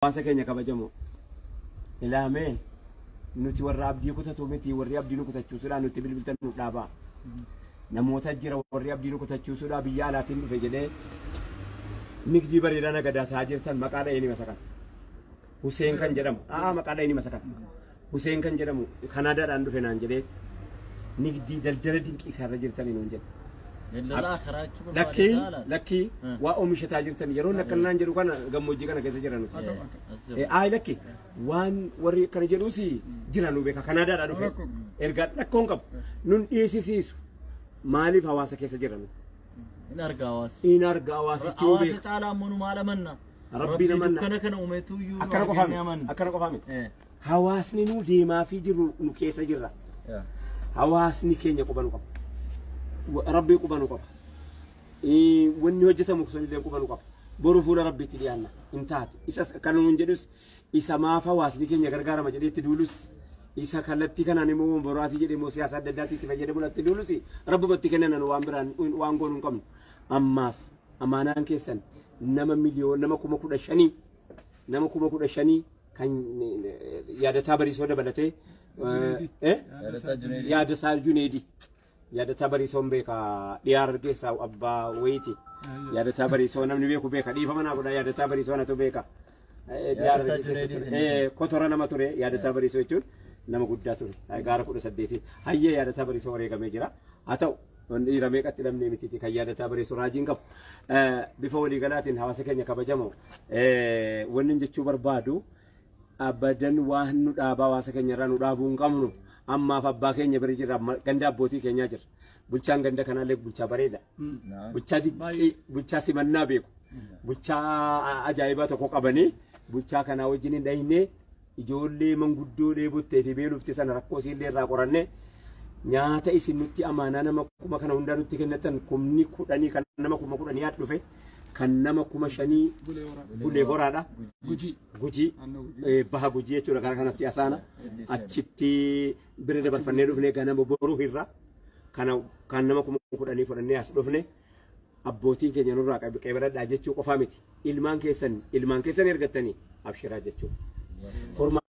Hawaasa keenya kabajamoo ilaamee nuti warra abdii kutatu miti warri abdii nu kutachuusuudhaan nuti bilbiltan nu dhaabaa namoota jira warri abdii nu kutachuusuudhaan biyya alaatiin dhufe jedhee nigdii bareedaa nagadaasaa jirtan maqaa dha'ee ni masakan Huseen kan jedhamu maqaa dha'ee ni masakan Huseen kan jedhamu Kanaadaadhaan dhufe naan jedhee nigdii daldala dinqii isaarra jirtanii nuun jedhe Lucky waa oomishataa jirtan yeroo nakkanaan jedhu kana gammoojjii kana keessa jiran nuti lucky waan warri kana jedhuusi jiran nu beeka Kanaadaadhaa dhufe erga dhakkoon qabu nun dhiyeessisiisu maaliif hawaasa keessa jiran in arga hawaasichi hawaasa caalaa munu maala manna rabbii namanna kana uumetu iyyuu akkana qofaami hawaasni nu deemaa fi jiru nu keessa jirra hawaasni keenya qubanu qaba ربي قبانو قب وني هجته مقصود اللي قبانو قب بروفول ربي تليانا انتهت إسا كانوا من جلوس إسا ما فواس لكن يغرغر ما جديد تدولوس إسا كالتي كان نمو براسي جدي مو سياسة داتي تفجر بولا تدولوسي رب بتكننا نوامبران وانغون كم أمانا كيسن نما مليون نما كودا شني كان يادا تابري سودا بلاتي يادا سال جنيدي Yada tabari sombe ka diar gesa abba weiti yada tabari so namni be ku be ka difa mana goda yada tabari so na to be ka diar kotora nama ture yada tabari so chun nama gudda ture ay gara ku saddeti hayye yada tabari so rega me jira ataw on ira me ka tilamne mititi ka yada tabari so rajin kap bifa wali galatin hawasa kenya kabajamo wonin jechu barbadu abadan wa hanu daba hawasa kenya ranu dabun kamnu amma fabba keenya bari jira ganda abbootii keenya jira bulchaan ganda kana le bulchaa bareeda bulchaa simanna beeku bulchaa ajaa'iba tokko qabanii bulchaa kana wajjin dhayne ijoollee manguddoo dheebottee fi beelufti sana rakkoo siillee irraa qoranne nyaata isin nutti amaanaa nama kuma kana hundaa nutti kennatan kumni kudhanii kan nama kuma kudhanii haa dhufe kan nama kuma shanii bulee horaadha guji baha guji jechuudha gara kanatti asaana achitti bira dabarfannee dhufne ganama boruu irra kan nama kuma kudhanii fudhannee as dhufne abbootiin keenya nurraa qeebaradhaa jechuu qofaa miti ilmaan keessan ergattanii abshiraa jechuudha.